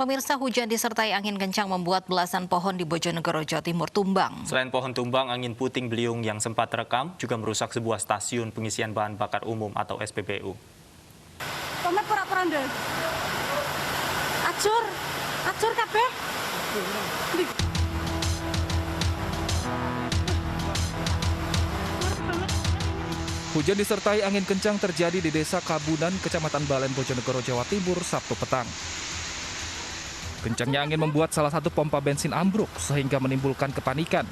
Pemirsa, hujan disertai angin kencang membuat belasan pohon di Bojonegoro, Jawa Timur tumbang. Selain pohon tumbang, angin puting beliung yang sempat terekam juga merusak sebuah stasiun pengisian bahan bakar umum atau SPBU. Tomat pura-pura ndel. Acur kabeh. Hujan disertai angin kencang terjadi di Desa Kabunan, Kecamatan Balen, Bojonegoro, Jawa Timur, Sabtu petang. Kencangnya angin membuat salah satu pompa bensin ambruk sehingga menimbulkan kepanikan.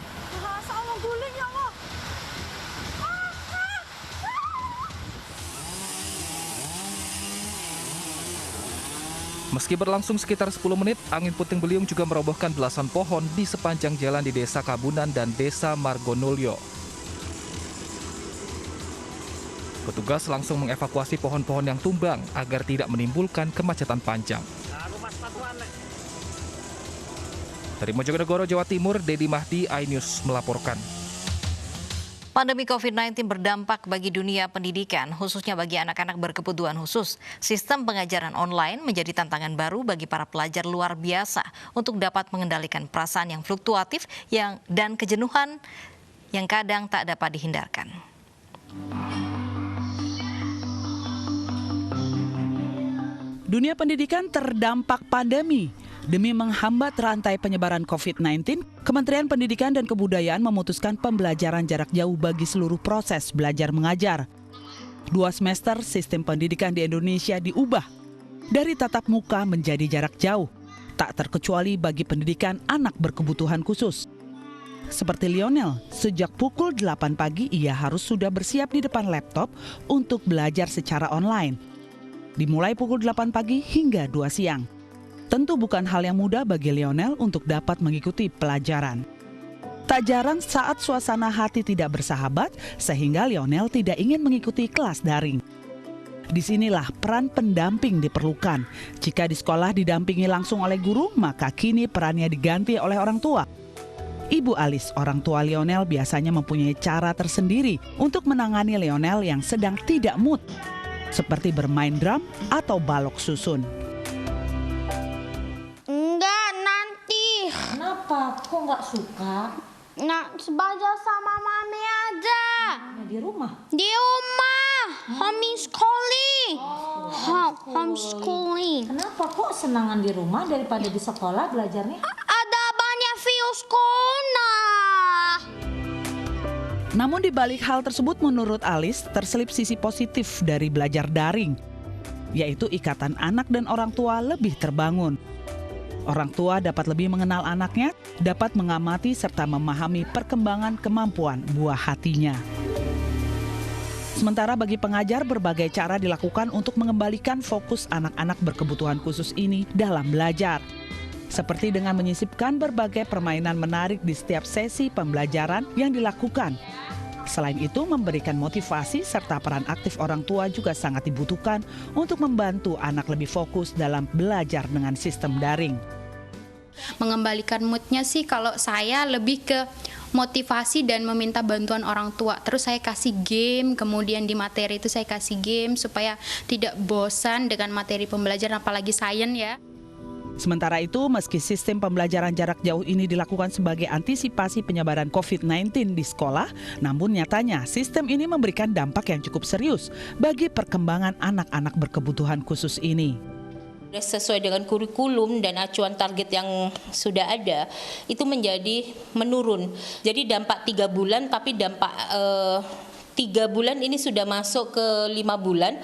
Meski berlangsung sekitar 10 menit, angin puting beliung juga merobohkan belasan pohon di sepanjang jalan di Desa Kabunan dan Desa Margonulyo. Petugas langsung mengevakuasi pohon-pohon yang tumbang agar tidak menimbulkan kemacetan panjang. Dari Bojonegoro, Jawa Timur, Dedi Mahdi, iNews melaporkan. Pandemi COVID-19 berdampak bagi dunia pendidikan, khususnya bagi anak-anak berkebutuhan khusus. Sistem pengajaran online menjadi tantangan baru bagi para pelajar luar biasa untuk dapat mengendalikan perasaan yang fluktuatif dan kejenuhan yang kadang tak dapat dihindarkan. Dunia pendidikan terdampak pandemi. Demi menghambat rantai penyebaran COVID-19, Kementerian Pendidikan dan Kebudayaan memutuskan pembelajaran jarak jauh bagi seluruh proses belajar mengajar. 2 semester sistem pendidikan di Indonesia diubah dari tatap muka menjadi jarak jauh, tak terkecuali bagi pendidikan anak berkebutuhan khusus. Seperti Lionel, sejak pukul 8 pagi ia harus sudah bersiap di depan laptop untuk belajar secara online. Dimulai pukul 8 pagi hingga 2 siang. Tentu bukan hal yang mudah bagi Lionel untuk dapat mengikuti pelajaran. Tak jarang saat suasana hati tidak bersahabat, sehingga Lionel tidak ingin mengikuti kelas daring. Disinilah peran pendamping diperlukan. Jika di sekolah didampingi langsung oleh guru, maka kini perannya diganti oleh orang tua. Ibu Alis, orang tua Lionel, biasanya mempunyai cara tersendiri untuk menangani Lionel yang sedang tidak mood, seperti bermain drum atau balok susun. Kenapa? Kok nggak suka? Nah, belajar sama mami aja. Di rumah? Di rumah. Homeschooling. Homeschooling. Kenapa kok senangan di rumah daripada di sekolah belajarnya? Ada banyak virus corona. Namun di balik hal tersebut menurut Alis terselip sisi positif dari belajar daring, yaitu ikatan anak dan orang tua lebih terbangun. Orang tua dapat lebih mengenal anaknya, dapat mengamati serta memahami perkembangan kemampuan buah hatinya. Sementara bagi pengajar, berbagai cara dilakukan untuk mengembalikan fokus anak-anak berkebutuhan khusus ini dalam belajar. Seperti dengan menyisipkan berbagai permainan menarik di setiap sesi pembelajaran yang dilakukan. Selain itu, memberikan motivasi serta peran aktif orang tua juga sangat dibutuhkan untuk membantu anak lebih fokus dalam belajar dengan sistem daring. Mengembalikan moodnya sih kalau saya lebih ke motivasi dan meminta bantuan orang tua. Terus saya kasih game, kemudian di materi itu saya kasih game supaya tidak bosan dengan materi pembelajaran, apalagi sains ya. Sementara itu, meski sistem pembelajaran jarak jauh ini dilakukan sebagai antisipasi penyebaran COVID-19 di sekolah, namun nyatanya sistem ini memberikan dampak yang cukup serius bagi perkembangan anak-anak berkebutuhan khusus ini. Sesuai dengan kurikulum dan acuan target yang sudah ada, itu menjadi menurun. Jadi dampak 3 bulan, tapi dampak 3 bulan ini sudah masuk ke 5 bulan,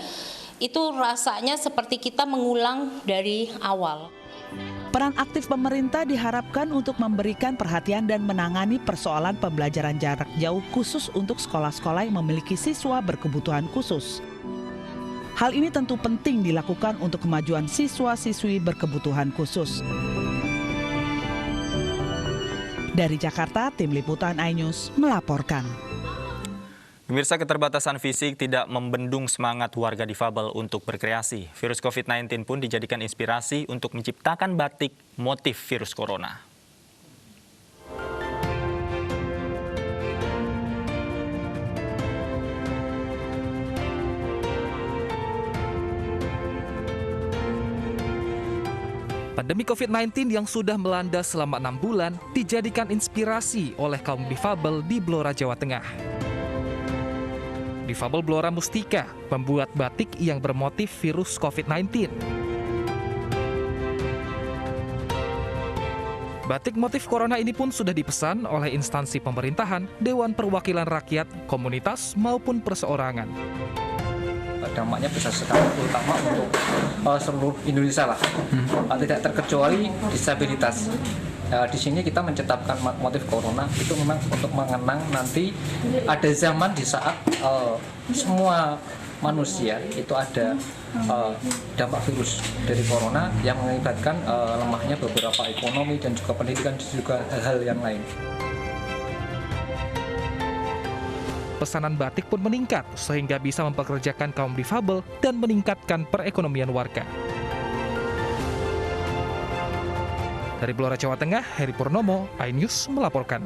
itu rasanya seperti kita mengulang dari awal. Peran aktif pemerintah diharapkan untuk memberikan perhatian dan menangani persoalan pembelajaran jarak jauh khusus untuk sekolah-sekolah yang memiliki siswa berkebutuhan khusus. Hal ini tentu penting dilakukan untuk kemajuan siswa-siswi berkebutuhan khusus. Dari Jakarta, Tim Liputan iNews melaporkan. Pemirsa, keterbatasan fisik tidak membendung semangat warga difabel untuk berkreasi. Virus COVID-19 pun dijadikan inspirasi untuk menciptakan batik motif virus corona. Pandemi COVID-19 yang sudah melanda selama 6 bulan dijadikan inspirasi oleh kaum difabel di Blora, Jawa Tengah. Difabel Blora Mustika membuat batik yang bermotif virus COVID-19. Batik motif corona ini pun sudah dipesan oleh instansi pemerintahan, Dewan Perwakilan Rakyat, komunitas maupun perseorangan. Dampaknya besar sekali, terutama untuk seluruh Indonesia lah. Tidak terkecuali disabilitas. Di sini kita menciptakan motif corona itu memang untuk mengenang nanti ada zaman di saat semua manusia itu ada dampak virus dari corona yang mengakibatkan lemahnya beberapa ekonomi dan juga pendidikan dan juga hal-hal yang lain. Pesanan batik pun meningkat sehingga bisa mempekerjakan kaum difabel dan meningkatkan perekonomian warga. Dari Blora, Jawa Tengah, Heri Purnomo, iNews melaporkan.